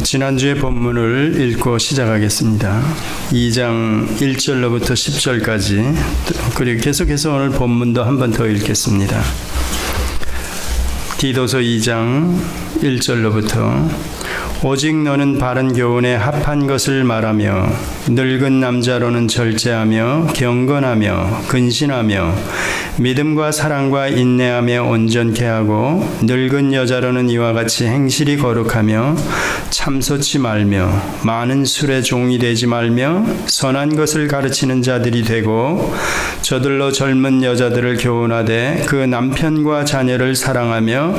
지난주의 본문을 읽고 시작하겠습니다. 2장 1절로부터 10절까지, 그리고 계속해서 오늘 본문도 한 번 더 읽겠습니다. 디도서 2장 1절로부터 오직 너는 바른 교훈에 합한 것을 말하며 늙은 남자로는 절제하며 경건하며 근신하며 믿음과 사랑과 인내하며 온전케 하고 늙은 여자로는 이와 같이 행실이 거룩하며 참소치 말며 많은 술의 종이 되지 말며 선한 것을 가르치는 자들이 되고 저들로 젊은 여자들을 교훈하되 그 남편과 자녀를 사랑하며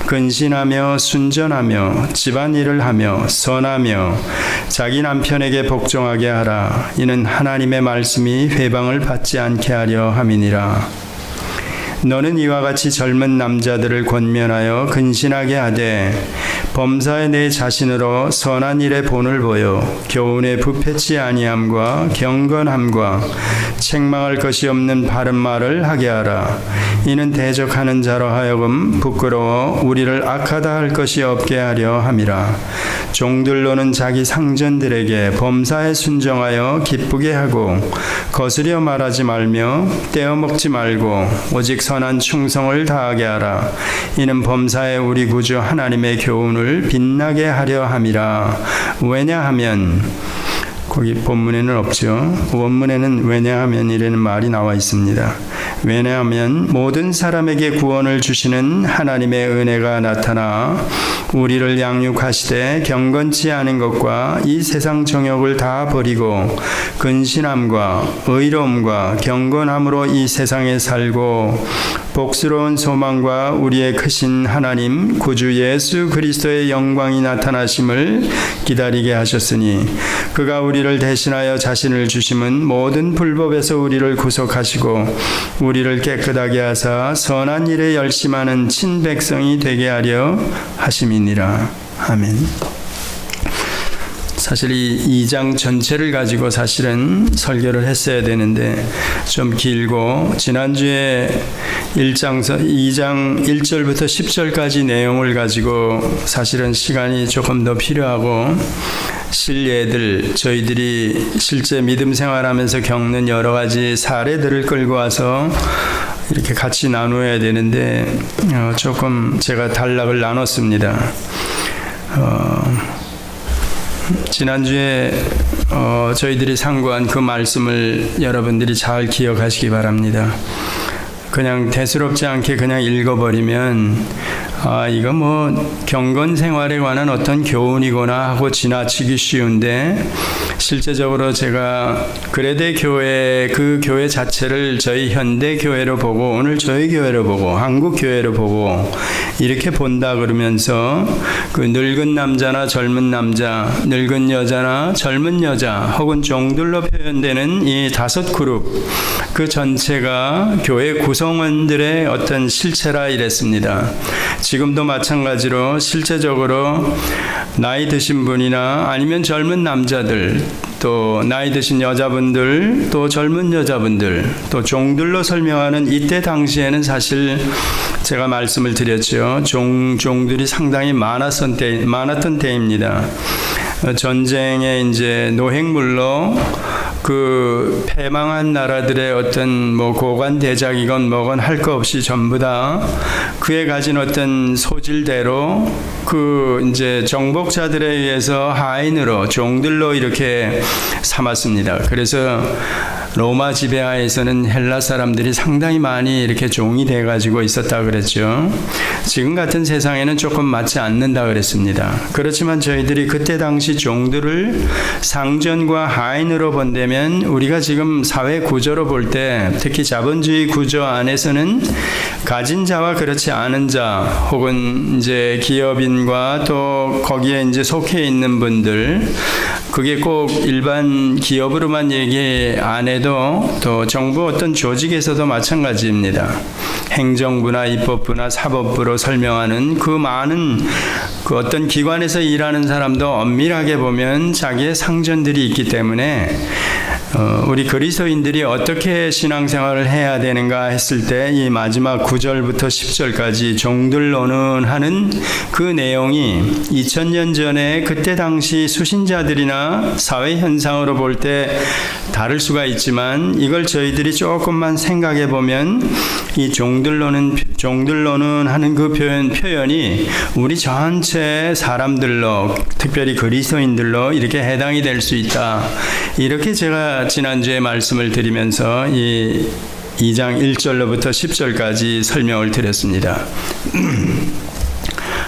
근신하며 순전하며 집안일을 하며 선하며 자기 남편에게 복종하게 하라. 이는 하나님의 말씀이 회방을 받지 않게 하려 함이니라. 너는 이와 같이 젊은 남자들을 권면하여 근신하게 하되 범사에 내 자신으로 선한 일에 본을 보여 교훈에 부패치 아니함과 경건함과 책망할 것이 없는 바른 말을 하게 하라. 이는 대적하는 자로 하여금 부끄러워 우리를 악하다 할 것이 없게 하려 함이라. 종들로는 자기 상전들에게 범사에 순정하여 기쁘게 하고 거스려 말하지 말며 떼어먹지 말고 오직 선한 충성을 다하게 하라. 이는 범사에 우리 구주 하나님의 교훈을 빛나게 하려 함이라. 왜냐하면 거기 본문에는 없죠. 원문에는 왜냐하면 이라는 말이 나와 있습니다. 왜냐하면 모든 사람에게 구원을 주시는 하나님의 은혜가 나타나 우리를 양육하시되 경건치 않은 것과 이 세상 정욕을 다 버리고 근신함과 의로움과 경건함으로 이 세상에 살고 복스러운 소망과 우리의 크신 하나님 구주 예수 그리스도의 영광이 나타나심을 기다리게 하셨으니 그가 우리를 대신하여 자신을 주심은 모든 불법에서 우리를 구속하시고 우리를 깨끗하게 하사 선한 일에 열심하는 친백성이 되게 하려 하심이니라. 아멘. 사실 이 2장 전체를 가지고 사실은 설교를 했어야 되는데 좀 길고 지난주에 2장 1절부터 10절까지 내용을 가지고 사실은 시간이 조금 더 필요하고 실례들, 저희들이 실제 믿음 생활하면서 겪는 여러 가지 사례들을 끌고 와서 이렇게 같이 나누어야 되는데 조금 제가 단락을 나눴습니다. 지난주에 저희들이 상고한 그 말씀을 여러분들이 잘 기억하시기 바랍니다. 그냥 대수롭지 않게 그냥 읽어버리면 이거 뭐 경건 생활에 관한 어떤 교훈이구나 하고 지나치기 쉬운데 실제적으로 제가 그레데 교회 그 교회 자체를 저희 현대 교회로 보고 오늘 저희 교회로 보고 한국 교회로 보고 이렇게 본다 그러면서 그 늙은 남자나 젊은 남자, 늙은 여자나 젊은 여자 혹은 종들로 표현되는 이 5 그룹 그 전체가 교회 구성원들의 어떤 실체라 이랬습니다. 지금도 마찬가지로 실제적으로 나이 드신 분이나 아니면 젊은 남자들 또 나이 드신 여자분들 또 젊은 여자분들 또 종들로 설명하는 이때 당시에는 사실 제가 말씀을 드렸죠. 종들이 상당히 많았던 때입니다. 전쟁에 이제 노획물로 그 패망한 나라들의 어떤 뭐 고관 대작이건 뭐건 할 거 없이 전부 다 그에 가진 어떤 소질대로 그 이제 정복자들에 의해서 하인으로 종들로 이렇게 삼았습니다. 그래서 로마 지배하에서는 헬라 사람들이 상당히 많이 이렇게 종이 돼 가지고 있었다 그랬죠. 지금 같은 세상에는 조금 맞지 않는다 그랬습니다. 그렇지만 저희들이 그때 당시 종들을 상전과 하인으로 본다면 우리가 지금 사회 구조로 볼 때 특히 자본주의 구조 안에서는 가진 자와 그렇지 않은 자 혹은 이제 기업인과 또 거기에 이제 속해 있는 분들 그게 꼭 일반 기업으로만 얘기 안 해도 또 정부 어떤 조직에서도 마찬가지입니다. 행정부나 입법부나 사법부로 설명하는 그 많은 그 어떤 기관에서 일하는 사람도 엄밀하게 보면 자기의 상전들이 있기 때문에 우리 그리스도인들이 어떻게 신앙생활을 해야 되는가 했을 때 이 마지막 9절부터 10절까지 종들로는 하는 그 내용이 2000년 전에 그때 당시 수신자들이나 사회 현상으로 볼 때 다를 수가 있지만 이걸 저희들이 조금만 생각해 보면 이 종들로는 하는 그 표현이 우리 전체 사람들로 특별히 그리스도인들로 이렇게 해당이 될 수 있다. 이렇게 제가 지난주에 말씀을 드리면서 이 2장 1절로부터 10절까지 설명을 드렸습니다.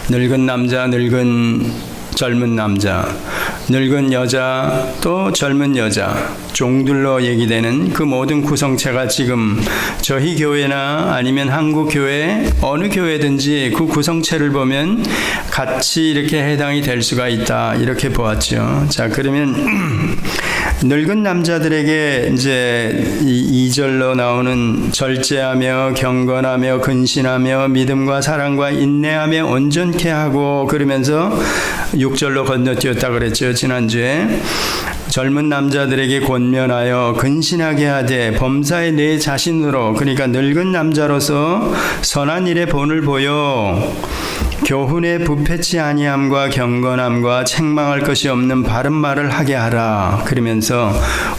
늙은 남자, 젊은 남자, 늙은 여자, 또 젊은 여자, 종들로 얘기되는 그 모든 구성체가 지금 저희 교회나 아니면 한국 교회, 어느 교회든지 그 구성체를 보면 같이 이렇게 해당이 될 수가 있다. 이렇게 보았죠. 자, 그러면 늙은 남자들에게 이제 이 2절로 나오는 절제하며 경건하며 근신하며 믿음과 사랑과 인내하며 온전케 하고 그러면서 6절로 건너뛰었다 그랬죠. 지난주에 젊은 남자들에게 권면하여 근신하게 하되 범사에 내 자신으로, 그러니까 늙은 남자로서 선한 일에 본을 보여 교훈에 부패치 아니함과 경건함과 책망할 것이 없는 바른 말을 하게 하라. 그러면서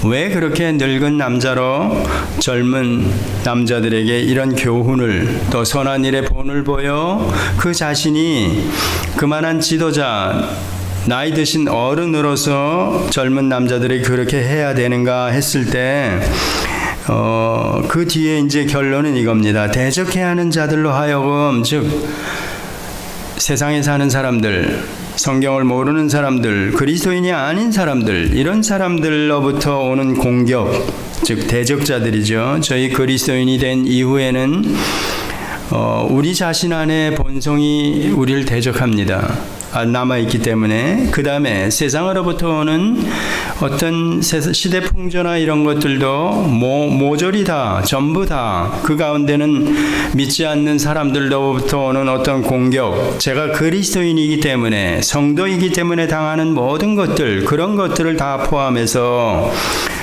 왜 그렇게 늙은 남자로 젊은 남자들에게 이런 교훈을, 또 선한 일에 본을 보여 그 자신이 그만한 지도자, 나이 드신 어른으로서 젊은 남자들이 그렇게 해야 되는가 했을 때 그 뒤에 이제 결론은 이겁니다. 대적해야 하는 자들로 하여금, 즉 세상에 사는 사람들, 성경을 모르는 사람들, 그리스도인이 아닌 사람들, 이런 사람들로부터 오는 공격, 즉 대적자들이죠. 저희 그리스도인이 된 이후에는 우리 자신 안에 본성이 우리를 대적합니다. 남아있기 때문에. 그 다음에 세상으로부터 오는 어떤 시대 풍조나 이런 것들도 모조리 다, 전부 다 그 가운데는 믿지 않는 사람들로부터 오는 어떤 공격, 제가 그리스도인이기 때문에, 성도이기 때문에 당하는 모든 것들, 그런 것들을 다 포함해서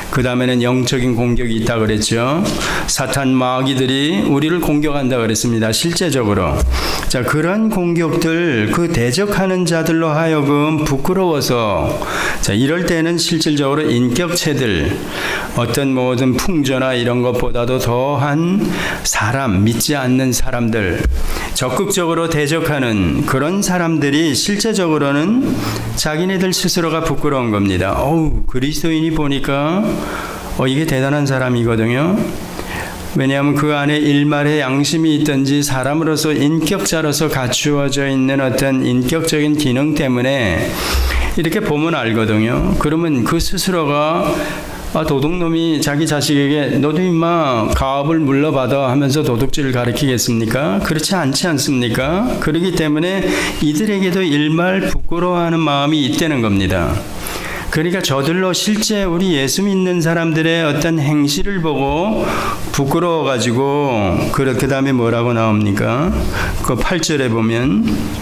그 다음에는 영적인 공격이 있다 그랬죠. 사탄 마귀들이 우리를 공격한다 그랬습니다. 실제적으로. 자, 그런 공격들, 그 대적하는 자들로 하여금 부끄러워서, 자, 이럴 때는 실질적으로 인격체들, 어떤 모든 풍조나 이런 것보다도 더한 사람, 믿지 않는 사람들, 적극적으로 대적하는 그런 사람들이 실제적으로는 자기네들 스스로가 부끄러운 겁니다. 그리스도인이 보니까 이게 대단한 사람이거든요. 왜냐하면 그 안에 일말의 양심이 있든지 사람으로서 인격자로서 갖추어져 있는 어떤 인격적인 기능 때문에 이렇게 보면 알거든요. 그러면 그 스스로가 도둑놈이 자기 자식에게 너도 임마 가업을 물러받아 하면서 도둑질을 가르치겠습니까? 그렇지 않지 않습니까? 그렇기 때문에 이들에게도 일말 부끄러워하는 마음이 있다는 겁니다. 그러니까 저들로 실제 우리 예수 믿는 사람들의 어떤 행실을 보고 부끄러워가지고, 그 다음에 뭐라고 나옵니까? 그 8절에 보면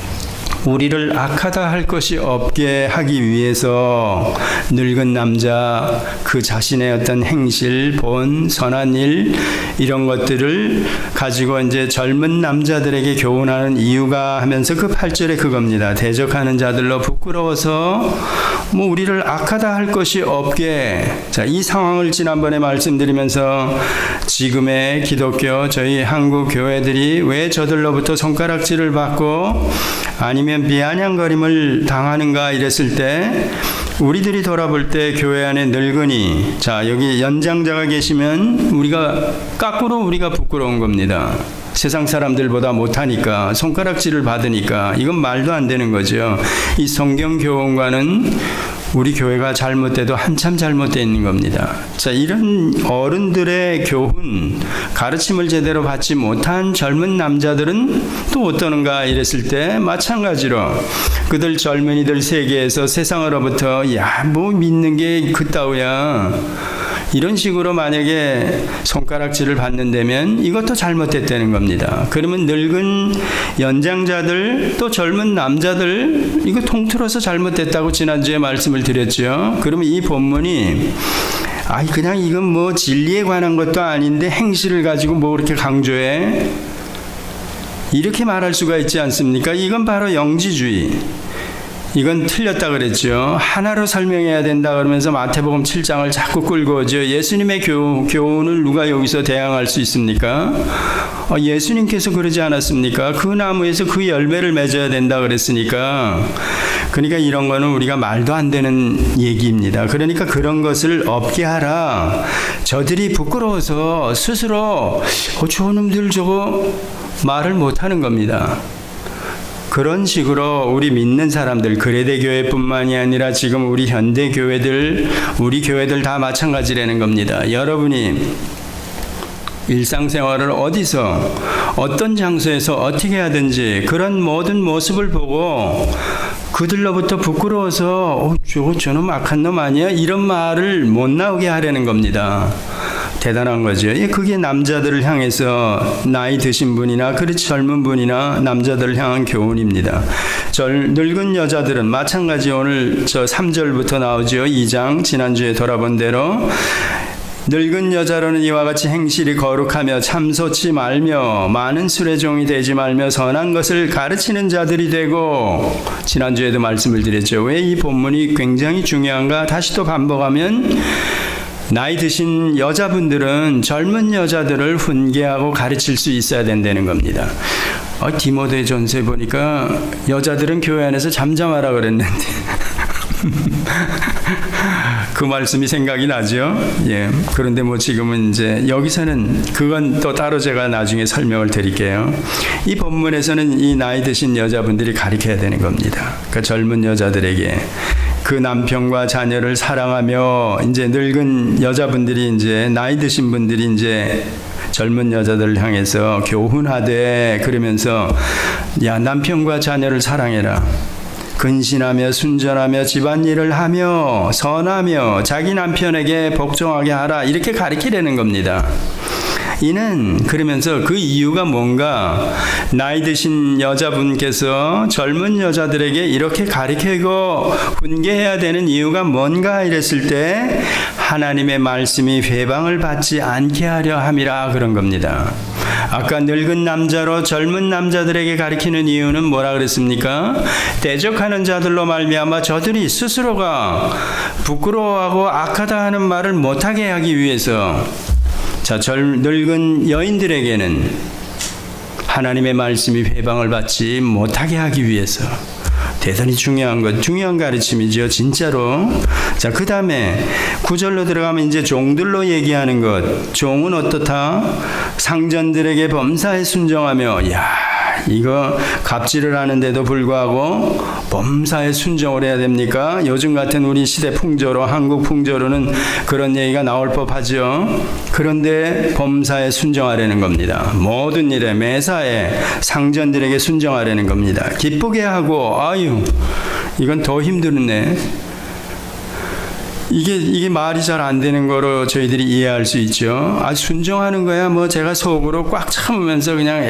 우리를 악하다 할 것이 없게 하기 위해서 늙은 남자, 그 자신의 어떤 행실, 본, 선한 일, 이런 것들을 가지고 이제 젊은 남자들에게 교훈하는 이유가 하면서 그 8절에 그겁니다. 대적하는 자들로 부끄러워서 우리를 악하다 할 것이 없게. 자, 이 상황을 지난번에 말씀드리면서 지금의 기독교, 저희 한국 교회들이 왜 저들로부터 손가락질을 받고 아니면 비아냥거림을 당하는가 이랬을 때, 우리들이 돌아볼 때 교회 안에 늙은이, 자, 여기 연장자가 계시면 거꾸로 우리가 부끄러운 겁니다. 세상 사람들보다 못하니까, 손가락질을 받으니까. 이건 말도 안 되는 거죠. 이 성경 교훈과는 우리 교회가 잘못돼도 한참 잘못되어 있는 겁니다. 자, 이런 어른들의 교훈, 가르침을 제대로 받지 못한 젊은 남자들은 또 어떠는가 이랬을 때, 마찬가지로 그들 젊은이들 세계에서 세상으로부터 믿는 게 그따위야, 이런 식으로 만약에 손가락질을 받는다면 이것도 잘못됐다는 겁니다. 그러면 늙은 연장자들, 또 젊은 남자들, 이거 통틀어서 잘못됐다고 지난주에 말씀을 드렸죠. 그러면 이 본문이 아이 그냥 이건 뭐 진리에 관한 것도 아닌데 행실을 가지고 뭐 그렇게 강조해? 이렇게 말할 수가 있지 않습니까? 이건 바로 영지주의. 이건 틀렸다 그랬죠. 하나로 설명해야 된다 그러면서 마태복음 7장을 자꾸 끌고 오죠. 예수님의 교훈을 누가 여기서 대항할 수 있습니까? 예수님께서 그러지 않았습니까? 그 나무에서 그 열매를 맺어야 된다 그랬으니까. 그러니까 이런 거는 우리가 말도 안 되는 얘기입니다. 그러니까 그런 것을 없게 하라. 저들이 부끄러워서 스스로 저놈들 저거 말을 못하는 겁니다. 그런 식으로 우리 믿는 사람들, 그레데 교회뿐만이 아니라 지금 우리 현대 교회들, 우리 교회들 다 마찬가지라는 겁니다. 여러분이 일상생활을 어디서 어떤 장소에서 어떻게 하든지 그런 모든 모습을 보고 그들로부터 부끄러워서 저놈 악한 놈 아니야? 이런 말을 못 나오게 하려는 겁니다. 대단한 거죠. 그게 남자들을 향해서 나이 드신 분이나 그렇지 젊은 분이나 남자들을 향한 교훈입니다. 늙은 여자들은 마찬가지. 오늘 저 3절부터 나오죠. 2장 지난주에 돌아본 대로 늙은 여자로는 이와 같이 행실이 거룩하며 참소치 말며 많은 술의 종이 되지 말며 선한 것을 가르치는 자들이 되고, 지난주에도 말씀을 드렸죠. 왜 이 본문이 굉장히 중요한가? 다시 또 반복하면 나이 드신 여자분들은 젊은 여자들을 훈계하고 가르칠 수 있어야 된다는 겁니다. 디모데 전서에 보니까 여자들은 교회 안에서 잠잠하라 그랬는데 그 말씀이 생각이 나죠. 예. 그런데 뭐 지금은 이제 여기서는 그건 또 따로 제가 나중에 설명을 드릴게요. 이 본문에서는 이 나이 드신 여자분들이 가르쳐야 되는 겁니다. 그 젊은 여자들에게 그 남편과 자녀를 사랑하며, 이제 늙은 여자분들이 이제 나이 드신 분들이 이제 젊은 여자들을 향해서 교훈하되, 그러면서 야 남편과 자녀를 사랑해라. 근신하며 순전하며 집안일을 하며 선하며 자기 남편에게 복종하게 하라. 이렇게 가르치려는 겁니다. 이는 그러면서 그 이유가 뭔가, 나이 드신 여자분께서 젊은 여자들에게 이렇게 가르치고 훈계해야 되는 이유가 뭔가 이랬을 때 하나님의 말씀이 회방을 받지 않게 하려 함이라 그런 겁니다. 아까 늙은 남자로 젊은 남자들에게 가르치는 이유는 뭐라 그랬습니까? 대적하는 자들로 말미암아 저들이 스스로가 부끄러워하고 악하다 하는 말을 못하게 하기 위해서. 자, 늙은 여인들에게는 하나님의 말씀이 회방을 받지 못하게 하기 위해서. 대단히 중요한 것, 중요한 가르침이죠, 진짜로. 자, 그 다음에 9절로 들어가면 이제 종들로 얘기하는 것. 종은 어떻다? 상전들에게 범사에 순종하며, 이거 갑질을 하는데도 불구하고 범사에 순종을 해야 됩니까? 요즘 같은 우리 시대 풍조로, 한국 풍조로는 그런 얘기가 나올 법하죠. 그런데 범사에 순종하려는 겁니다. 모든 일에 매사에 상전들에게 순종하려는 겁니다. 기쁘게 하고, 이건 더 힘드네. 이게 말이 잘 안 되는 거로 저희들이 이해할 수 있죠. 순종하는 거야 뭐 제가 속으로 꽉 참으면서 그냥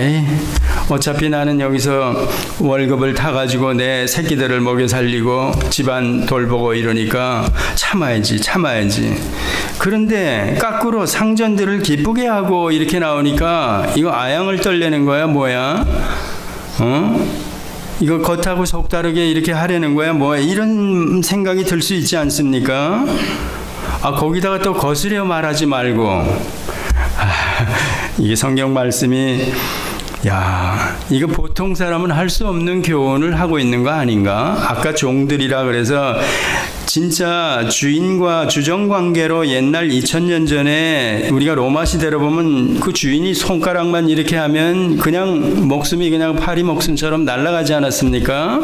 어차피 나는 여기서 월급을 타가지고 내 새끼들을 먹여 살리고 집안 돌보고 이러니까 참아야지. 그런데 거꾸로 상전들을 기쁘게 하고 이렇게 나오니까 이거 아양을 떨려는 거야 뭐야? 이거 겉하고 속 다르게 이렇게 하려는 거야 뭐야? 이런 생각이 들 수 있지 않습니까? 거기다가 또 거스려 말하지 말고. 이게 성경 말씀이 이거 보통 사람은 할 수 없는 교훈을 하고 있는 거 아닌가? 아까 종들이라 그래서 진짜 주인과 주정 관계로 옛날 2000년 전에 우리가 로마 시대로 보면 그 주인이 손가락만 이렇게 하면 그냥 목숨이 그냥 파리 목숨처럼 날아가지 않았습니까?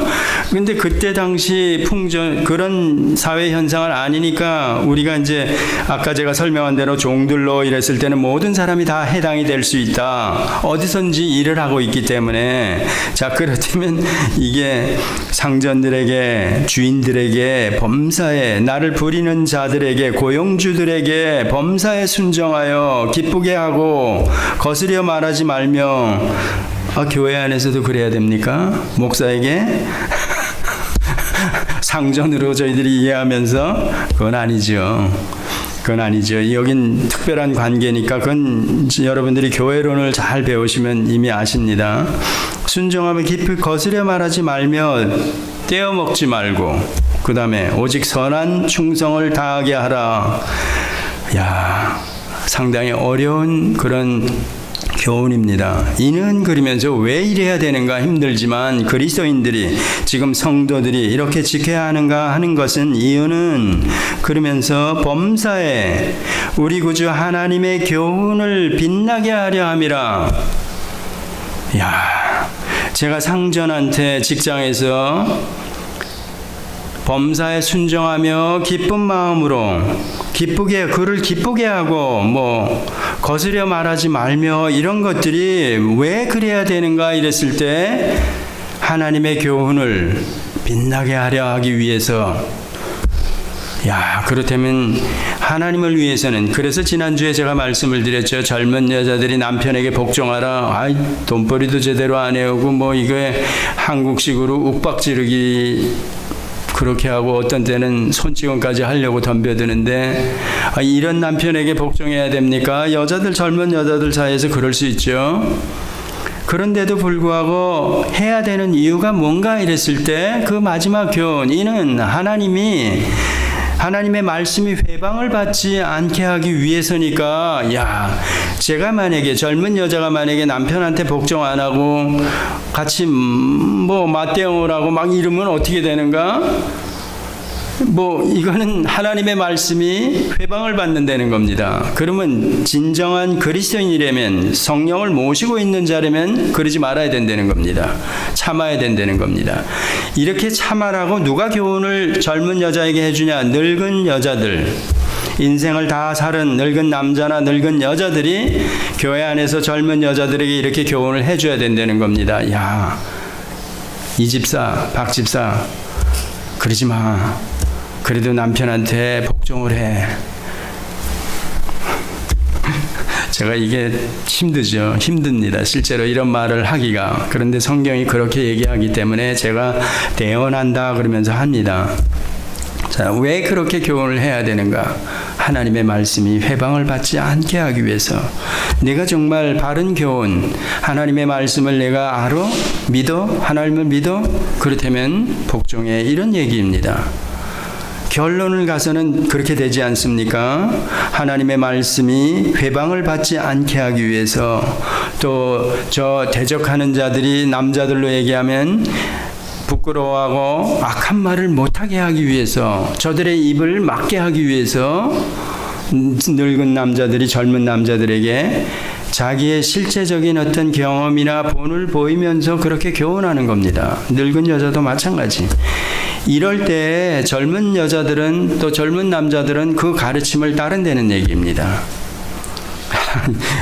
근데 그때 당시 풍전 그런 사회 현상을 아니니까 우리가 이제 아까 제가 설명한 대로 종들로 이랬을 때는 모든 사람이 다 해당이 될 수 있다. 어디선지 일을 하고 있기 때문에. 자, 그렇다면 이게 상전들에게, 주인들에게 범사에, 나를 부리는 자들에게, 고용주들에게 범사에 순종하여 기쁘게 하고 거스려 말하지 말며. 교회 안에서도 그래야 됩니까? 목사에게 상전으로 저희들이 이해하면서 그건 아니죠. 그건 아니죠. 여긴 특별한 관계니까 그건 여러분들이 교회론을 잘 배우시면 이미 아십니다. 순종하며 깊이 거스려 말하지 말며 떼어먹지 말고, 그 다음에 오직 선한 충성을 다하게 하라. 야, 상당히 어려운 그런 교훈입니다. 이는 그러면서 왜 이래야 되는가 힘들지만 그리스도인들이, 지금 성도들이 이렇게 지켜야 하는가 하는 것은, 이유는 그러면서 범사에 우리 구주 하나님의 교훈을 빛나게 하려 함이라. 야, 제가 상전한테 직장에서 범사에 순종하며 기쁜 마음으로 그를 기쁘게 하고 거스려 말하지 말며 이런 것들이 왜 그래야 되는가 이랬을 때, 하나님의 교훈을 빛나게 하려 하기 위해서. 야, 그렇다면 하나님을 위해서는, 그래서 지난주에 제가 말씀을 드렸죠. 젊은 여자들이 남편에게 복종하라. 아이, 돈벌이도 제대로 안 해오고 이게 한국식으로 욱박지르기 그렇게 하고 어떤 때는 손찌검까지 하려고 덤벼드는데, 이런 남편에게 복종해야 됩니까? 젊은 여자들 사이에서 그럴 수 있죠. 그런데도 불구하고 해야 되는 이유가 뭔가 이랬을 때, 그 마지막 교훈, 이는 하나님의 말씀이 회방을 받지 않게 하기 위해서니까. 야, 제가 만약에, 젊은 여자가 만약에 남편한테 복종 안 하고 같이 맞대응을 하고 이러면 어떻게 되는가? 이거는 하나님의 말씀이 회방을 받는다는 겁니다. 그러면 진정한 그리스도인이라면, 성령을 모시고 있는 자라면 그러지 말아야 된다는 겁니다. 참아야 된다는 겁니다. 이렇게 참아라고 누가 교훈을 젊은 여자에게 해주냐? 늙은 여자들, 인생을 다 살은 늙은 남자나 늙은 여자들이 교회 안에서 젊은 여자들에게 이렇게 교훈을 해줘야 된다는 겁니다. 야, 이 집사, 박 집사, 그러지 마. 그래도 남편한테 복종을 해. 제가 이게 힘듭니다. 실제로 이런 말을 하기가. 그런데 성경이 그렇게 얘기하기 때문에 제가 대언한다 그러면서 합니다. 자, 왜 그렇게 교훈을 해야 되는가? 하나님의 말씀이 회방을 받지 않게 하기 위해서. 내가 정말 바른 교훈, 하나님의 말씀을 내가 알아? 믿어? 하나님을 믿어? 그렇다면 복종해. 이런 얘기입니다. 결론을 가서는 그렇게 되지 않습니까? 하나님의 말씀이 회방을 받지 않게 하기 위해서, 또 저 대적하는 자들이 남자들로 얘기하면 부끄러워하고 악한 말을 못하게 하기 위해서, 저들의 입을 막게 하기 위해서 늙은 남자들이 젊은 남자들에게 자기의 실제적인 어떤 경험이나 본을 보이면서 그렇게 교훈하는 겁니다. 늙은 여자도 마찬가지. 이럴 때 젊은 여자들은, 또 젊은 남자들은 그 가르침을 따른다는 얘기입니다.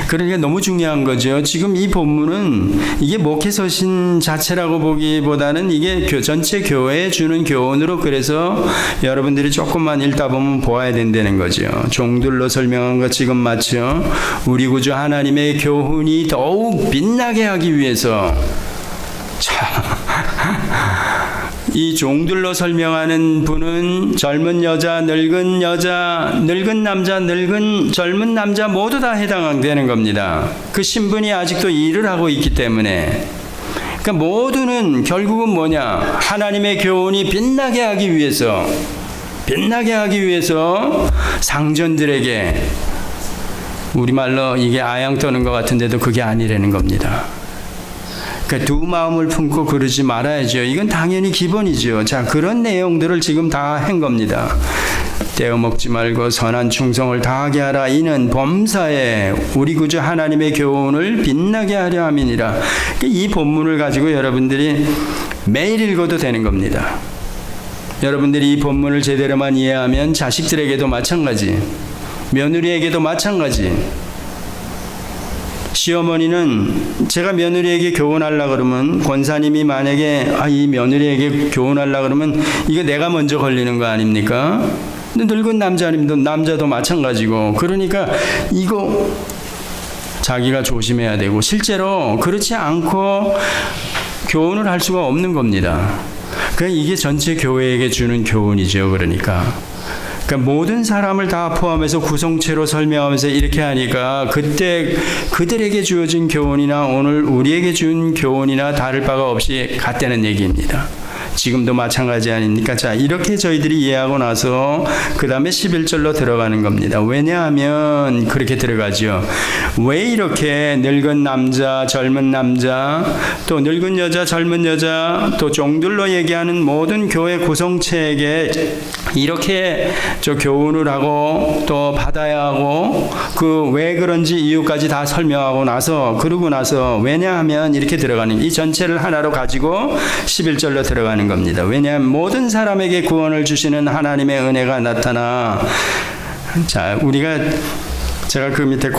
그러니까 너무 중요한 거죠. 지금 이 본문은 이게 목회서신 자체라고 보기보다는 이게 전체 교회에 주는 교훈으로, 그래서 여러분들이 조금만 읽다 보면 보아야 된다는 거죠. 종들로 설명한 것 지금 맞죠? 우리 구주 하나님의 교훈이 더욱 빛나게 하기 위해서. 이 종들로 설명하는 분은 젊은 여자, 늙은 남자, 젊은 남자 모두 다 해당되는 겁니다. 그 신분이 아직도 일을 하고 있기 때문에. 그러니까 모두는 결국은 뭐냐? 하나님의 교훈이 빛나게 하기 위해서 상전들에게, 우리말로 이게 아양 떠는 것 같은데도 그게 아니라는 겁니다. 그러니까 두 마음을 품고 그러지 말아야죠. 이건 당연히 기본이죠. 자, 그런 내용들을 지금 다 한 겁니다. 떼어먹지 말고 선한 충성을 다하게 하라. 이는 범사에 우리 구주 하나님의 교훈을 빛나게 하려 함이니라. 이 본문을 가지고 여러분들이 매일 읽어도 되는 겁니다. 여러분들이 이 본문을 제대로만 이해하면 자식들에게도 마찬가지, 며느리에게도 마찬가지. 시어머니는 제가 며느리에게 교훈하려고 그러면, 권사님이 만약에 이 며느리에게 교훈하려고 그러면 이거 내가 먼저 걸리는 거 아닙니까? 늙은 남자도 마찬가지고. 그러니까 이거 자기가 조심해야 되고, 실제로 그렇지 않고 교훈을 할 수가 없는 겁니다. 그러니까 이게 전체 교회에게 주는 교훈이죠. 그러니까 그러니까 모든 사람을 다 포함해서 구성체로 설명하면서 이렇게 하니까 그때 그들에게 주어진 교훈이나 오늘 우리에게 준 교훈이나 다를 바가 없이 같다는 얘기입니다. 지금도 마찬가지 아닙니까? 자, 이렇게 저희들이 이해하고 나서 그 다음에 11절로 들어가는 겁니다. 왜냐하면 그렇게 들어가죠. 왜 이렇게 늙은 남자, 젊은 남자, 또 늙은 여자, 젊은 여자, 또 종들로 얘기하는 모든 교회 구성체에게 이렇게 저 교훈을 하고 또 받아야 하고 그 왜 그런지 이유까지 다 설명하고 나서 그러고 나서 왜냐하면 이렇게 들어가는 이 전체를 하나로 가지고 11절로 들어가는 겁니다. 왜냐하면 모든 사람에게 구원을 주시는 하나님의 은혜가 나타나. 자, 제가 그 밑에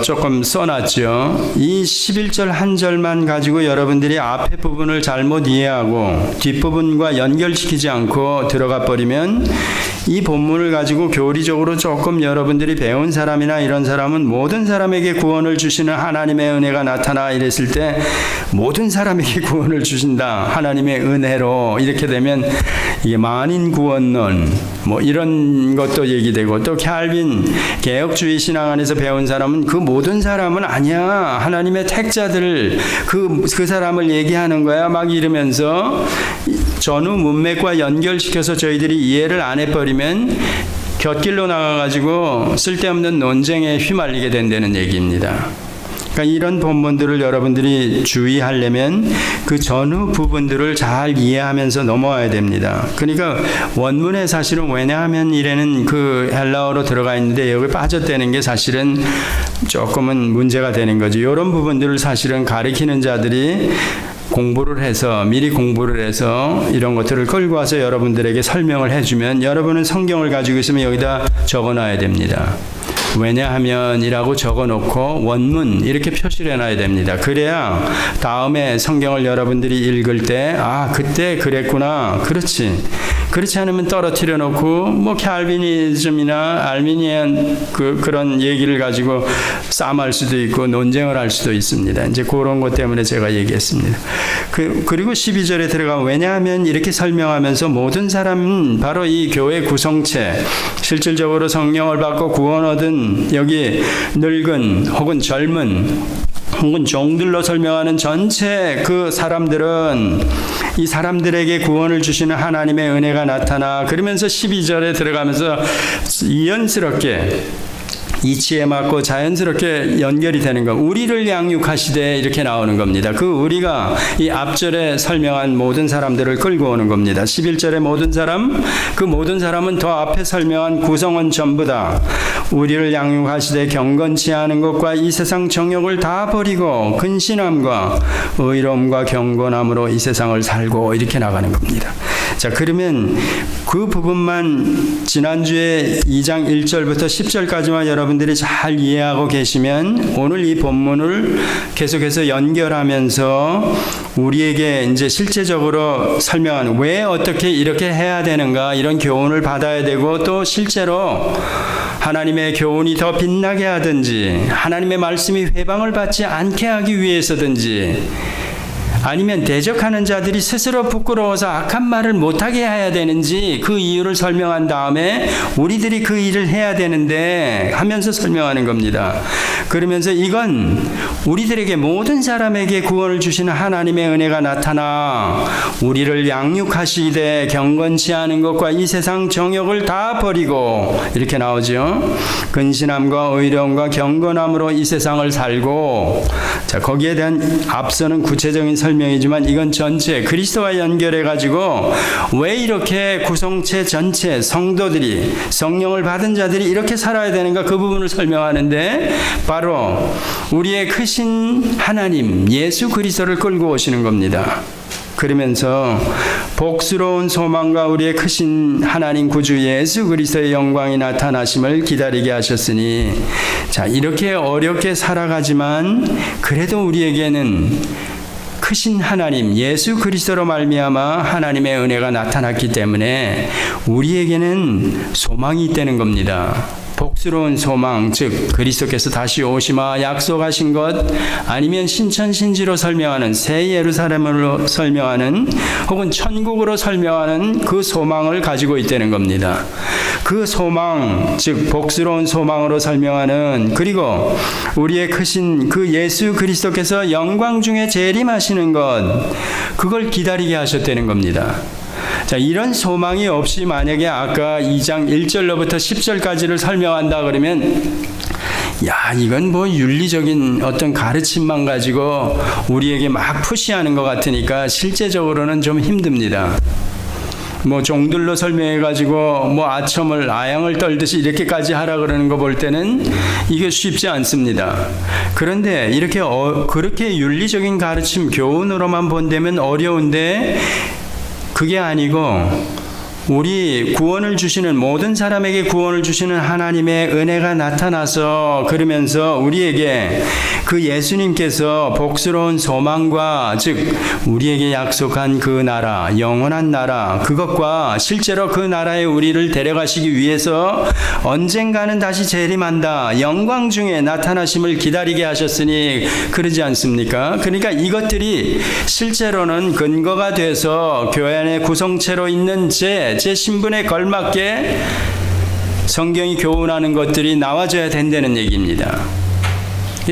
조금 써놨죠. 이 11절 한 절만 가지고 여러분들이 앞에 부분을 잘못 이해하고 뒷부분과 연결시키지 않고 들어가 버리면 이 본문을 가지고 교리적으로 조금 여러분들이 배운 사람이나 이런 사람은 모든 사람에게 구원을 주시는 하나님의 은혜가 나타나 이랬을 때 모든 사람에게 구원을 주신다. 하나님의 은혜로 이렇게 되면 이게 만인 구원론 뭐 이런 것도 얘기되고 또 캘빈 개혁주의 신앙 안에서 배운 사람은 그 모든 사람은 아니야. 하나님의 택자들 그 사람을 얘기하는 거야. 막 이러면서 전후 문맥과 연결시켜서 저희들이 이해를 안 해버리면 곁길로 나가가지고 쓸데없는 논쟁에 휘말리게 된다는 얘기입니다. 그러니까 이런 본문들을 여러분들이 주의하려면 그 전후 부분들을 잘 이해하면서 넘어와야 됩니다. 그러니까 원문에 사실은 왜냐하면 이래는 그 헬라어로 들어가 있는데 여기 빠졌다는 게 사실은 조금은 문제가 되는 거죠. 이런 부분들을 사실은 가리키는 자들이 미리 공부를 해서 이런 것들을 끌고 와서 여러분들에게 설명을 해주면 여러분은 성경을 가지고 있으면 여기다 적어놔야 됩니다. 왜냐하면이라고 적어놓고 원문 이렇게 표시를 해놔야 됩니다. 그래야 다음에 성경을 여러분들이 읽을 때 그때 그랬구나. 그렇지 않으면 떨어뜨려 놓고 뭐 칼비니즘이나 알미니안 그런 얘기를 가지고 싸움할 수도 있고 논쟁을 할 수도 있습니다. 이제 그런 것 때문에 제가 얘기했습니다. 그리고 12절에 들어가면 왜냐하면 이렇게 설명하면서 모든 사람은 바로 이 교회 구성체 실질적으로 성령을 받고 구원 얻은 여기 늙은 혹은 젊은 혹은 종들로 설명하는 전체 그 사람들은 이 사람들에게 구원을 주시는 하나님의 은혜가 나타나 그러면서 12절에 들어가면서 이연스럽게 이치에 맞고 자연스럽게 연결이 되는 것. 우리를 양육하시되 이렇게 나오는 겁니다. 그 우리가 이 앞절에 설명한 모든 사람들을 끌고 오는 겁니다. 11절의 모든 사람, 그 모든 사람은 더 앞에 설명한 구성원 전부다. 우리를 양육하시되 경건치 않은 것과 이 세상 정욕을 다 버리고 근신함과 의로움과 경건함으로 이 세상을 살고 이렇게 나가는 겁니다. 자, 그러면 그 부분만 지난주에 2장 1절부터 10절까지만 여러분들이 잘 이해하고 계시면 오늘 이 본문을 계속해서 연결하면서 우리에게 이제 실제적으로 설명하는 왜 어떻게 이렇게 해야 되는가 이런 교훈을 받아야 되고 또 실제로 하나님의 교훈이 더 빛나게 하든지 하나님의 말씀이 회방을 받지 않게 하기 위해서든지 아니면 대적하는 자들이 스스로 부끄러워서 악한 말을 못하게 해야 되는지 그 이유를 설명한 다음에 우리들이 그 일을 해야 되는데 하면서 설명하는 겁니다. 그러면서 이건 우리들에게 모든 사람에게 구원을 주시는 하나님의 은혜가 나타나 우리를 양육하시되 경건치 않은 것과 이 세상 정욕을 다 버리고 이렇게 나오죠. 근신함과 의로움과 경건함으로 이 세상을 살고 자 거기에 대한 앞서는 구체적인 설명이지만 이건 전체 그리스도와 연결해 가지고 왜 이렇게 구성체 전체 성도들이 성령을 받은 자들이 이렇게 살아야 되는가 그 부분을 설명하는데 바로 우리의 크신 하나님 예수 그리스도를 끌고 오시는 겁니다. 그러면서 복스러운 소망과 우리의 크신 하나님 구주 예수 그리스도의 영광이 나타나심을 기다리게 하셨으니 자 이렇게 어렵게 살아가지만 그래도 우리에게는 크신 하나님 예수 그리스도로 말미암아 하나님의 은혜가 나타났기 때문에 우리에게는 소망이 있다는 겁니다. 복스러운 소망, 즉 그리스도께서 다시 오시마 약속하신 것, 아니면 신천신지로 설명하는 새 예루살렘으로 설명하는 혹은 천국으로 설명하는 그 소망을 가지고 있다는 겁니다. 그 소망, 즉 복스러운 소망으로 설명하는, 그리고 우리의 크신 그 예수 그리스도께서 영광 중에 재림하시는 것, 그걸 기다리게 하셨다는 겁니다. 자, 이런 소망이 없이 만약에 아까 2장 1절로부터 10절까지를 설명한다 그러면, 야, 이건 뭐 윤리적인 어떤 가르침만 가지고 우리에게 막 푸시하는 것 같으니까 실제적으로는 좀 힘듭니다. 뭐 종들로 설명해가지고 뭐 아양을 떨듯이 이렇게까지 하라 그러는 거 볼 때는 이게 쉽지 않습니다. 그런데 이렇게 그렇게 윤리적인 가르침 교훈으로만 본다면 어려운데, 그게 아니고 우리 구원을 주시는, 모든 사람에게 구원을 주시는 하나님의 은혜가 나타나서, 그러면서 우리에게 그 예수님께서 복스러운 소망과, 즉 우리에게 약속한 그 나라, 영원한 나라, 그것과 실제로 그 나라에 우리를 데려가시기 위해서 언젠가는 다시 재림한다, 영광 중에 나타나심을 기다리게 하셨으니 그러지 않습니까? 그러니까 이것들이 실제로는 근거가 돼서 교회 안의 구성체로 있는 제 신분에 걸맞게 성경이 교훈하는 것들이 나와줘야 된다는 얘기입니다.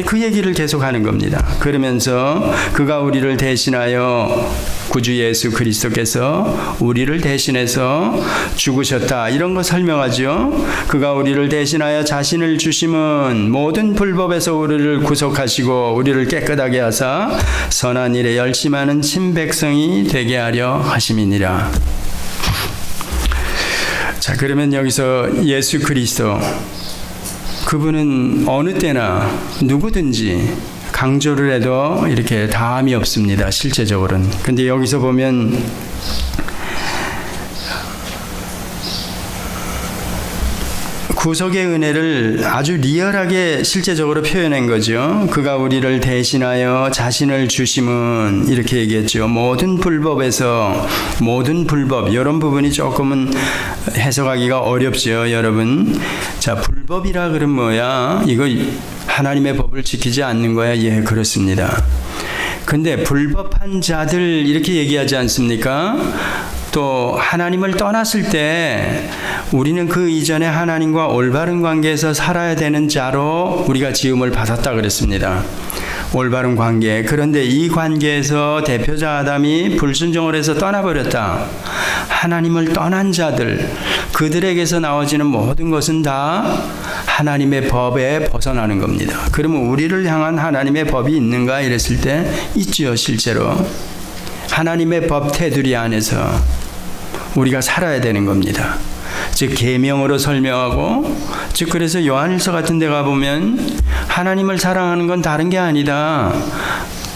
그 얘기를 계속하는 겁니다. 그러면서 그가 우리를 대신하여, 구주 예수 그리스도께서 우리를 대신해서 죽으셨다, 이런 거 설명하죠. 그가 우리를 대신하여 자신을 주심은 모든 불법에서 우리를 구속하시고 우리를 깨끗하게 하사 선한 일에 열심하는 친백성이 되게 하려 하심이니라. 자, 그러면 여기서 예수 그리스도, 그분은 어느 때나 누구든지 강조를 해도 이렇게 다함이 없습니다, 실제적으로는. 근데 여기서 보면 구속의 은혜를 아주 리얼하게 실제적으로 표현한 거죠. 그가 우리를 대신하여 자신을 주심은, 이렇게 얘기했죠. 모든 불법에서, 모든 불법, 이런 부분이 조금은 해석하기가 어렵죠, 여러분. 자, 불법이라 그러면 뭐야? 이거 하나님의 법을 지키지 않는 거야? 예, 그렇습니다. 근데 불법한 자들, 이렇게 얘기하지 않습니까? 또 하나님을 떠났을 때 우리는 그 이전에 하나님과 올바른 관계에서 살아야 되는 자로 우리가 지음을 받았다 그랬습니다. 올바른 관계. 그런데 이 관계에서 대표자 아담이 불순종을 해서 떠나버렸다. 하나님을 떠난 자들, 그들에게서 나와지는 모든 것은 다 하나님의 법에 벗어나는 겁니다. 그러면 우리를 향한 하나님의 법이 있는가 이랬을 때 있지요, 실제로. 하나님의 법 테두리 안에서 우리가 살아야 되는 겁니다. 즉 계명으로 설명하고, 즉 그래서 요한일서 같은 데 가보면 하나님을 사랑하는 건 다른 게 아니다,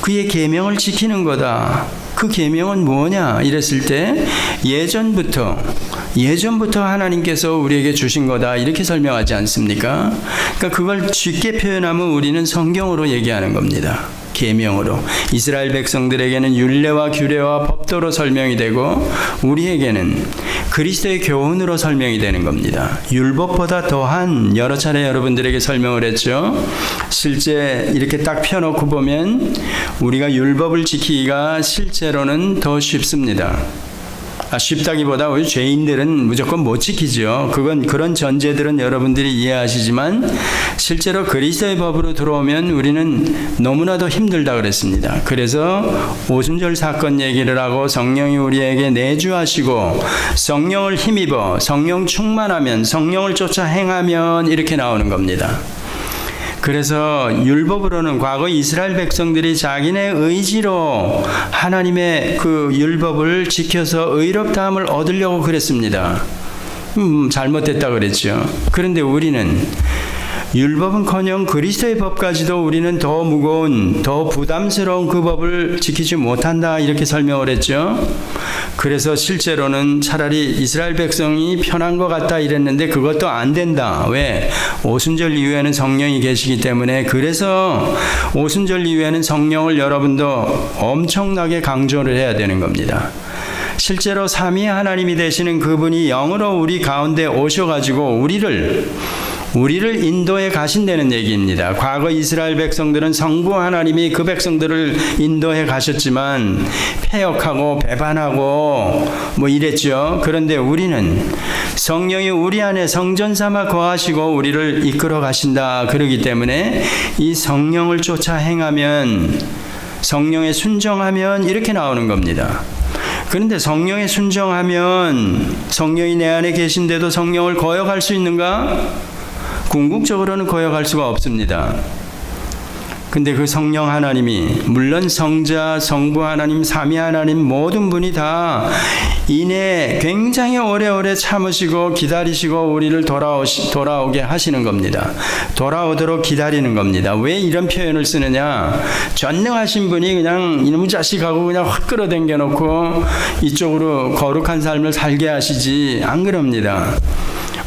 그의 계명을 지키는 거다. 그 계명은 뭐냐 이랬을 때 예전부터 하나님께서 우리에게 주신 거다, 이렇게 설명하지 않습니까? 그러니까 그걸 쉽게 표현하면 우리는 성경으로 얘기하는 겁니다. 계명으로. 이스라엘 백성들에게는 율례와 규례와 법도로 설명이 되고, 우리에게는 그리스도의 교훈으로 설명이 되는 겁니다. 율법보다 더한, 여러 차례 여러분들에게 설명을 했죠. 실제 이렇게 딱 펴놓고 보면 우리가 율법을 지키기가 실제로는 더 쉽습니다. 쉽다기보다 우리 죄인들은 무조건 못 지키죠. 그런 전제들은 여러분들이 이해하시지만 실제로 그리스도의 법으로 들어오면 우리는 너무나도 힘들다 그랬습니다. 그래서 오순절 사건 얘기를 하고, 성령이 우리에게 내주하시고 성령을 힘입어 성령 충만하면, 성령을 쫓아 행하면, 이렇게 나오는 겁니다. 그래서 율법으로는 과거 이스라엘 백성들이 자기네 의지로 하나님의 그 율법을 지켜서 의롭다함을 얻으려고 그랬습니다. 잘못됐다 그랬죠. 그런데 우리는 율법은커녕 그리스도의 법까지도 우리는 더 무거운, 더 부담스러운 그 법을 지키지 못한다, 이렇게 설명을 했죠. 그래서 실제로는 차라리 이스라엘 백성이 편한 것 같다 이랬는데 그것도 안 된다. 왜? 오순절 이후에는 성령이 계시기 때문에. 그래서 오순절 이후에는 성령을 여러분도 엄청나게 강조를 해야 되는 겁니다. 실제로 삼위 하나님이 되시는 그분이 영으로 우리 가운데 오셔가지고 우리를 인도해 가신다는 얘기입니다. 과거 이스라엘 백성들은 성부 하나님이 그 백성들을 인도해 가셨지만 패역하고 배반하고 뭐 이랬죠. 그런데 우리는 성령이 우리 안에 성전 삼아 거하시고 우리를 이끌어 가신다 그러기 때문에 이 성령을 쫓아 행하면, 성령에 순종하면 이렇게 나오는 겁니다. 그런데 성령에 순종하면 성령이 내 안에 계신데도 성령을 거역할 수 있는가? 궁극적으로는 거역할 수가 없습니다. 근데 그 성령 하나님이, 물론 성자, 성부 하나님, 삼위 하나님 모든 분이 다 이내 굉장히 오래오래 참으시고 기다리시고 우리를 돌아오게 하시는 겁니다. 돌아오도록 기다리는 겁니다. 왜 이런 표현을 쓰느냐? 전능하신 분이 그냥 이놈의 자식하고 그냥 확 끌어당겨 놓고 이쪽으로 거룩한 삶을 살게 하시지 안 그럽니다.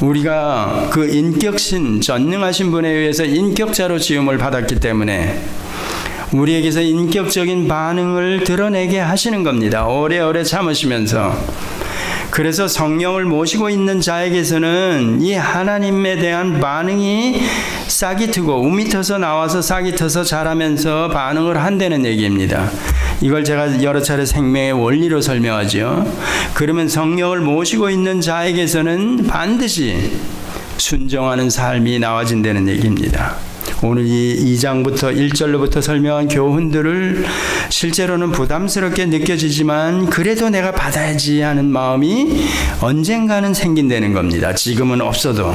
우리가 그 인격신, 전능하신 분에 의해서 인격자로 지음을 받았기 때문에 우리에게서 인격적인 반응을 드러내게 하시는 겁니다. 오래오래 참으시면서. 그래서 성령을 모시고 있는 자에게서는 이 하나님에 대한 반응이 싹이 트고 우미 터서 나와서 싹이 터서 자라면서 반응을 한다는 얘기입니다. 이걸 제가 여러 차례 생명의 원리로 설명하죠. 그러면 성령을 모시고 있는 자에게서는 반드시 순종하는 삶이 나와진다는 얘기입니다. 오늘 이 2장부터 1절로부터 설명한 교훈들을 실제로는 부담스럽게 느껴지지만 그래도 내가 받아야지 하는 마음이 언젠가는 생긴다는 겁니다. 지금은 없어도.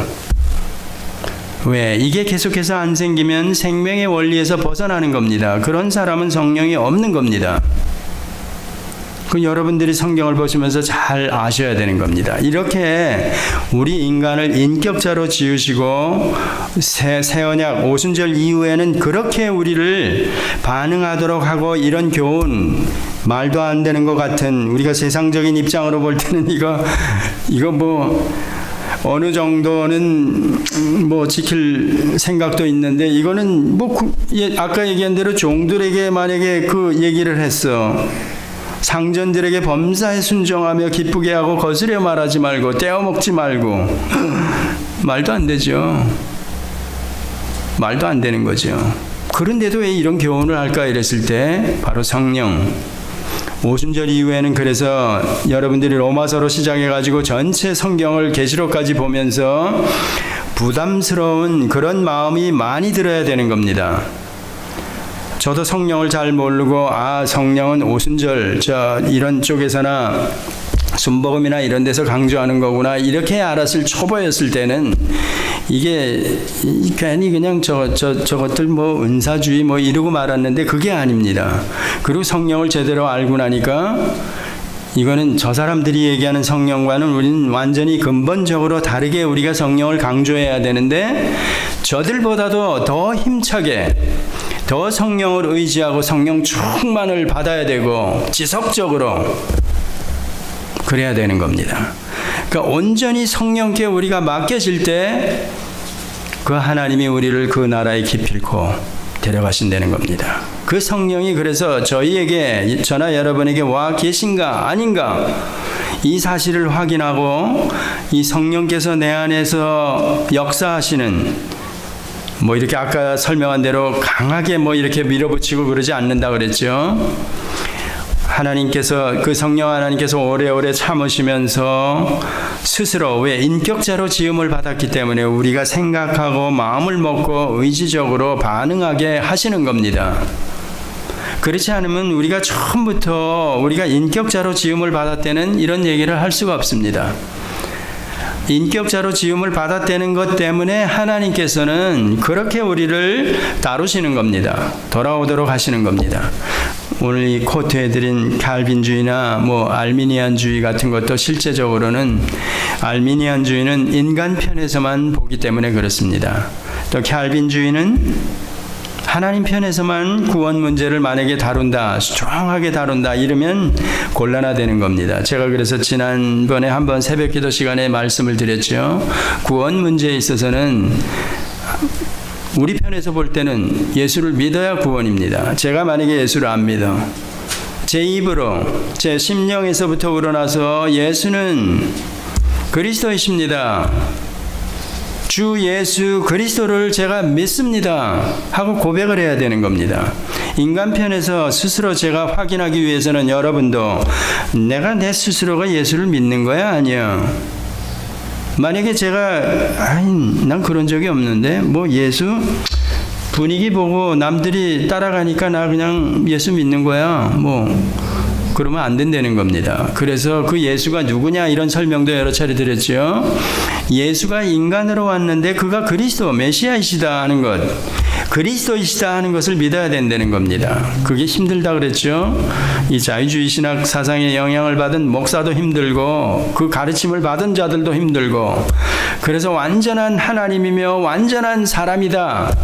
왜? 이게 계속해서 안 생기면 생명의 원리에서 벗어나는 겁니다. 그런 사람은 성령이 없는 겁니다. 그 여러분들이 성경을 보시면서 잘 아셔야 되는 겁니다. 이렇게 우리 인간을 인격자로 지으시고 새 언약 오순절 이후에는 그렇게 우리를 반응하도록 하고, 이런 교훈, 말도 안 되는 것 같은, 우리가 세상적인 입장으로 볼 때는 이거 뭐 어느 정도는 뭐 지킬 생각도 있는데, 이거는 뭐 아까 얘기한 대로 종들에게 만약에 그 얘기를 했어. 상전들에게 범사에 순종하며 기쁘게 하고 거스려 말하지 말고 떼어먹지 말고. 말도 안 되죠. 말도 안 되는 거죠. 그런데도 왜 이런 교훈을 할까 이랬을 때 바로 성령. 오순절 이후에는 그래서 여러분들이 로마서로 시작해가지고 전체 성경을 계시록까지 보면서 부담스러운 그런 마음이 많이 들어야 되는 겁니다. 저도 성령을 잘 모르고 성령은 오순절 이런 쪽에서나 순복음이나 이런 데서 강조하는 거구나 이렇게 알았을 초보였을 때는 이게 괜히 그냥 저것들 뭐 은사주의 뭐 이러고 말았는데 그게 아닙니다. 그리고 성령을 제대로 알고 나니까 이거는 저 사람들이 얘기하는 성령과는 우리는 완전히 근본적으로 다르게 우리가 성령을 강조해야 되는데, 저들보다도 더 힘차게 더 성령을 의지하고 성령 충만을 받아야 되고 지속적으로 그래야 되는 겁니다. 그러니까 온전히 성령께 우리가 맡겨질 때 그 하나님이 우리를 그 나라에 기필코 데려가신다는 겁니다. 그 성령이 그래서 저희에게, 저나 여러분에게 와 계신가 아닌가 이 사실을 확인하고, 이 성령께서 내 안에서 역사하시는, 뭐 이렇게 아까 설명한 대로 강하게 뭐 이렇게 밀어붙이고 그러지 않는다 그랬죠. 하나님께서, 그 성령 하나님께서 오래오래 참으시면서 스스로, 왜? 인격자로 지음을 받았기 때문에 우리가 생각하고 마음을 먹고 의지적으로 반응하게 하시는 겁니다. 그렇지 않으면 우리가 처음부터 우리가 인격자로 지음을 받았다는 이런 얘기를 할 수가 없습니다. 인격자로 지음을 받았다는 것 때문에 하나님께서는 그렇게 우리를 다루시는 겁니다. 돌아오도록 하시는 겁니다. 오늘 이 코트해드린 칼빈주의나 뭐 알미니안주의 같은 것도 실제적으로는 알미니안주의는 인간 편에서만 보기 때문에 그렇습니다. 또 칼빈주의는 하나님 편에서만 구원 문제를 만약에 다룬다, 스트롱하게 다룬다 이러면 곤란하다는 겁니다. 제가 그래서 지난번에 한번 새벽 기도 시간에 말씀을 드렸죠. 구원 문제에 있어서는 우리 편에서 볼 때는 예수를 믿어야 구원입니다. 제가 만약에 예수를 안 믿어, 제 입으로, 제 심령에서부터 우러나서 예수는 그리스도이십니다, 주 예수 그리스도를 제가 믿습니다 하고 고백을 해야 되는 겁니다. 인간편에서 스스로 제가 확인하기 위해서는 여러분도 내가 내 스스로가 예수를 믿는 거야? 아니야. 만약에 제가 난 그런 적이 없는데 뭐 예수 분위기 보고 남들이 따라가니까 나 그냥 예수 믿는 거야 뭐 그러면 안 된다는 겁니다. 그래서 그 예수가 누구냐 이런 설명도 여러 차례 드렸죠. 예수가 인간으로 왔는데 그가 그리스도 메시아이시다 하는 것, 그리스도이시다 하는 것을 믿어야 된다는 겁니다. 그게 힘들다 그랬죠. 이 자유주의 신학 사상의 영향을 받은 목사도 힘들고 그 가르침을 받은 자들도 힘들고, 그래서 완전한 하나님이며 완전한 사람이다.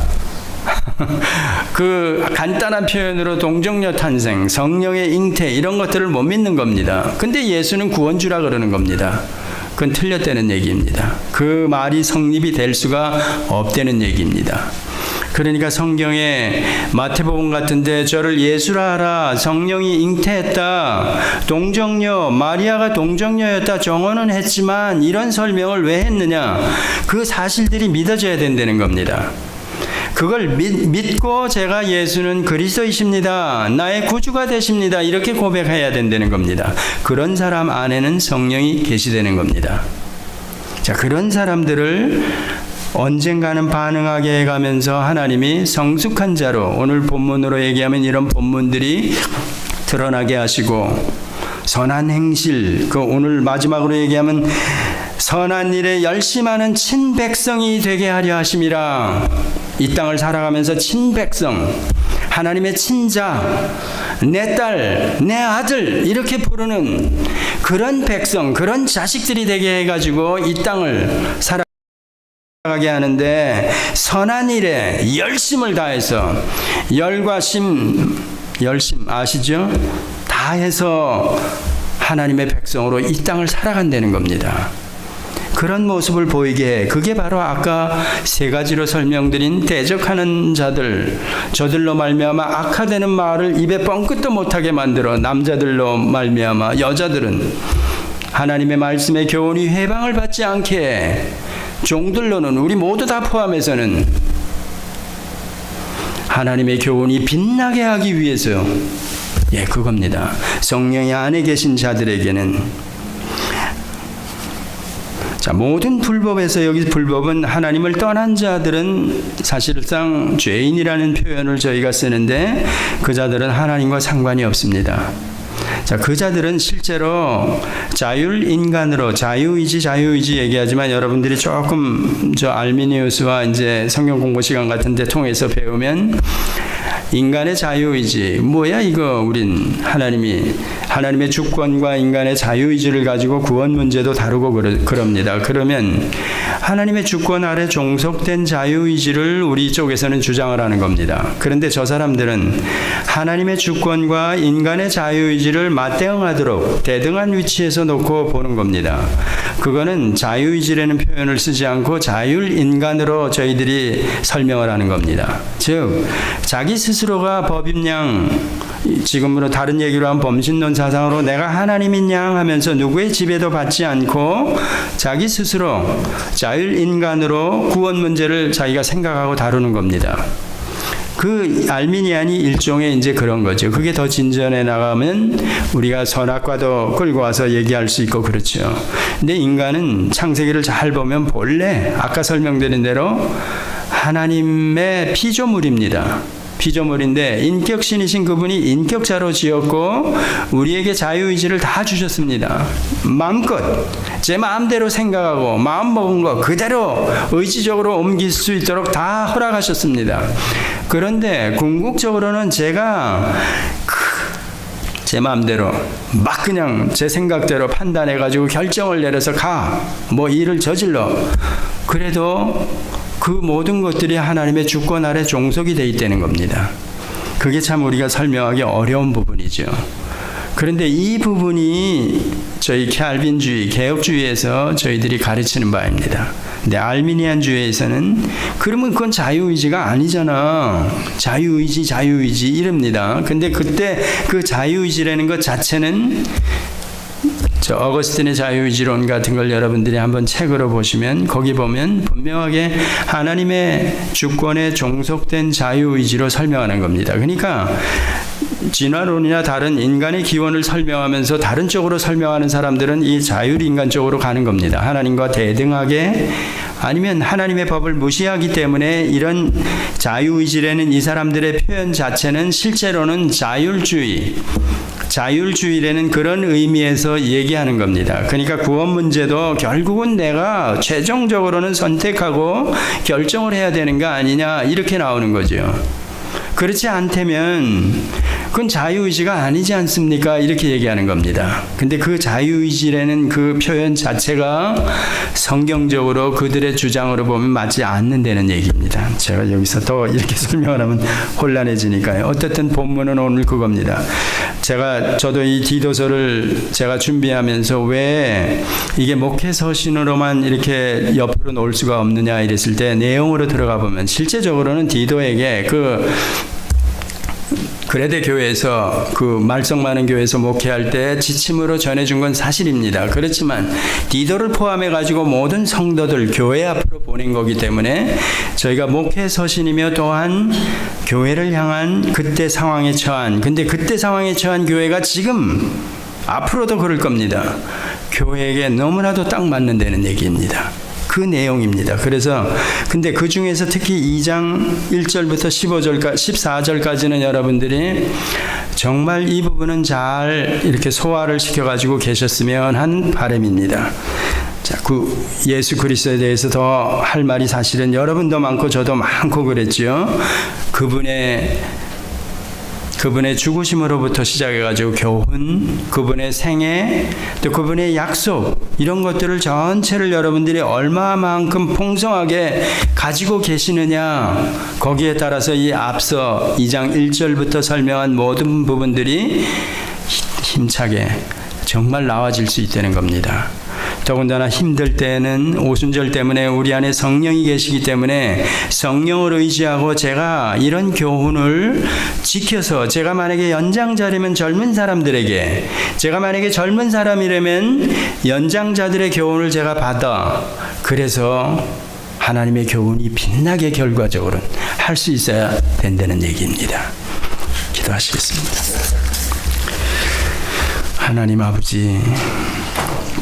그 간단한 표현으로 동정녀 탄생, 성령의 잉태 이런 것들을 못 믿는 겁니다. 근데 예수는 구원주라 그러는 겁니다. 그건 틀렸다는 얘기입니다. 그 말이 성립이 될 수가 없다는 얘기입니다. 그러니까 성경에 마태복음 같은데 저를 예수라 하라, 성령이 잉태했다, 동정녀 마리아가 동정녀였다 정언은 했지만 이런 설명을 왜 했느냐, 그 사실들이 믿어져야 된다는 겁니다. 그걸 믿고 제가 예수는 그리스도이십니다, 나의 구주가 되십니다 이렇게 고백해야 된다는 겁니다. 그런 사람 안에는 성령이 계시다는 겁니다. 자, 그런 사람들을 언젠가는 반응하게 해가면서 하나님이 성숙한 자로, 오늘 본문으로 얘기하면 이런 본문들이 드러나게 하시고, 선한 행실, 그 오늘 마지막으로 얘기하면 선한 일에 열심하는 친백성이 되게 하려 하심이라. 이 땅을 살아가면서 친백성, 하나님의 친자, 내 딸, 내 아들 이렇게 부르는 그런 백성, 그런 자식들이 되게 해가지고 이 땅을 살아가게 하는데, 선한 일에 열심을 다해서, 열과 심, 열심 아시죠? 다해서 하나님의 백성으로 이 땅을 살아간다는 겁니다. 그런 모습을 보이게 해. 그게 바로 아까 세 가지로 설명드린 대적하는 자들, 저들로 말미암아 악화되는 말을 입에 뻥끗도 못하게 만들어 남자들로 말미암아 여자들은 하나님의 말씀의 교훈이 회방을 받지 않게 해. 종들로는, 우리 모두 다 포함해서는 하나님의 교훈이 빛나게 하기 위해서, 그겁니다. 성령이 안에 계신 자들에게는, 자, 모든 불법에서, 여기 불법은 하나님을 떠난 자들은 사실상 죄인이라는 표현을 저희가 쓰는데, 그 자들은 하나님과 상관이 없습니다. 자, 그 자들은 실제로 자율인간으로, 자유의지 얘기하지만 여러분들이 조금 알미니우스와 이제 성경 공부 시간 같은 데 통해서 배우면, 인간의 자유의지, 뭐야 이거, 우린 하나님의 주권과 인간의 자유의지를 가지고 구원 문제도 다루고 그럽니다. 그러면 하나님의 주권 아래 종속된 자유의지를 우리 쪽에서는 주장을 하는 겁니다. 그런데 저 사람들은 하나님의 주권과 인간의 자유의지를 맞대응하도록 대등한 위치에서 놓고 보는 겁니다. 그거는 자유의지라는 표현을 쓰지 않고 자율인간으로 저희들이 설명을 하는 겁니다. 즉, 자기 스스로가 법임양, 지금으로 다른 얘기로 하면 범신론 사상으로 내가 하나님인 양 하면서 누구의 지배도 받지 않고 자기 스스로 자율인간으로 구원 문제를 자기가 생각하고 다루는 겁니다. 그 알미니안이 일종의 이제 그런 거죠. 그게 더 진전해 나가면 우리가 선악과도 끌고 와서 얘기할 수 있고 그렇죠. 근데 인간은 창세기를 잘 보면 본래 아까 설명드린 대로 하나님의 피조물입니다. 피조물인데 인격신이신 그분이 인격자로 지었고 우리에게 자유의지를 다 주셨습니다. 마음껏 제 마음대로 생각하고 마음 먹은 거 그대로 의지적으로 옮길 수 있도록 다 허락하셨습니다. 그런데 궁극적으로는 제가 제 마음대로 막 그냥 제 생각대로 판단해가지고 결정을 내려서 뭐 일을 저질러, 그래도 그 모든 것들이 하나님의 주권 아래 종속이 되어 있다는 겁니다. 그게 참 우리가 설명하기 어려운 부분이죠. 그런데 이 부분이 저희 칼빈주의, 개혁주의에서 저희들이 가르치는 바입니다. 근데 알미니안주의에서는 그러면 그건 자유의지가 아니잖아. 자유의지 이럽니다. 근데 그때 그 자유의지라는 것 자체는 저 어거스틴의 자유의지론 같은 걸 여러분들이 한번 책으로 보시면 거기 보면 분명하게 하나님의 주권에 종속된 자유의지로 설명하는 겁니다. 그러니까 진화론이나 다른 인간의 기원을 설명하면서 다른 쪽으로 설명하는 사람들은 이 자율인간 쪽으로 가는 겁니다. 하나님과 대등하게 아니면 하나님의 법을 무시하기 때문에 이런 자유의지라는 이 사람들의 표현 자체는 실제로는 자율주의라는 그런 의미에서 얘기하는 겁니다. 그러니까 구원 문제도 결국은 내가 최종적으로는 선택하고 결정을 해야 되는 거 아니냐 이렇게 나오는 거죠. 그렇지 않다면 그건 자유의지가 아니지 않습니까? 이렇게 얘기하는 겁니다. 근데 그 자유의지라는 그 표현 자체가 성경적으로 그들의 주장으로 보면 맞지 않는다는 얘기입니다. 제가 여기서 더 이렇게 설명을 하면 혼란해지니까요. 어쨌든 본문은 오늘 그겁니다. 저도 이 디도서를 제가 준비하면서 왜 이게 목회서신으로만 이렇게 옆으로 놓을 수가 없느냐 이랬을 때 내용으로 들어가 보면 실제적으로는 디도에게 그레데 교회에서 그 말썽 많은 교회에서 목회할 때 지침으로 전해준 건 사실입니다. 그렇지만 디도를 포함해 가지고 모든 성도들 교회 앞으로 보낸 거기 때문에 저희가 목회 서신이며 또한 교회를 향한 그때 상황에 처한 근데 그때 상황에 처한 교회가 지금 앞으로도 그럴 겁니다. 교회에게 너무나도 딱 맞는다는 얘기입니다. 그 내용입니다. 그래서 근데 그 중에서 특히 2장 1절부터 14절까지는 여러분들이 정말 이 부분은 잘 이렇게 소화를 시켜가지고 계셨으면 한 바람입니다. 자, 예수 그리스도에 대해서 더 할 말이 사실은 여러분도 많고 저도 많고 그랬죠. 그분의 죽으심으로부터 시작해가지고 교훈, 그분의 생애, 또 그분의 약속 이런 것들을 전체를 여러분들이 얼마만큼 풍성하게 가지고 계시느냐 거기에 따라서 이 앞서 2장 1절부터 설명한 모든 부분들이 힘차게 정말 나와질 수 있다는 겁니다. 더군다나 힘들 때는 오순절 때문에 우리 안에 성령이 계시기 때문에 성령을 의지하고 제가 이런 교훈을 지켜서 제가 만약에 연장자라면 젊은 사람들에게 제가 만약에 젊은 사람이라면 연장자들의 교훈을 제가 받아 그래서 하나님의 교훈이 빛나게 결과적으로 할 수 있어야 된다는 얘기입니다. 기도하시겠습니다. 하나님 아버지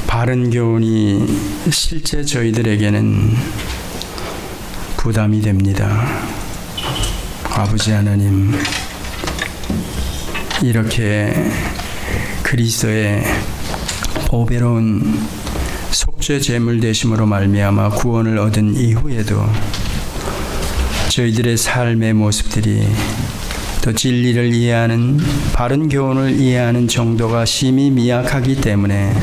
바른 교훈이 실제 저희들에게는 부담이 됩니다. 아버지 하나님, 이렇게 그리스도의 보배로운 속죄 제물 되심으로 말미암아 구원을 얻은 이후에도 저희들의 삶의 모습들이 또 진리를 이해하는 바른 교훈을 이해하는 정도가 심히 미약하기 때문에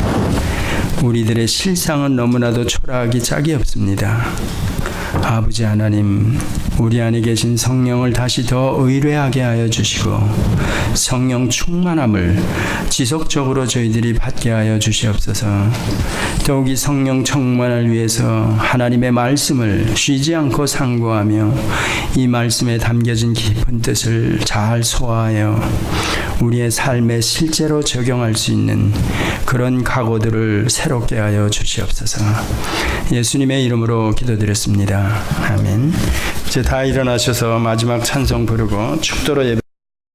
우리들의 실상은 너무나도 초라하기 짝이 없습니다. 아버지 하나님, 우리 안에 계신 성령을 다시 더 의뢰하게 하여 주시고 성령 충만함을 지속적으로 저희들이 받게 하여 주시옵소서. 더욱이 성령 충만을 위해서 하나님의 말씀을 쉬지 않고 상고하며 이 말씀에 담겨진 깊은 뜻을 잘 소화하여 우리의 삶에 실제로 적용할 수 있는 그런 각오들을 새롭게 하여 주시옵소서. 예수님의 이름으로 기도드렸습니다. 아멘. 이제 다 일어나셔서 마지막 찬송 부르고 축도로 예배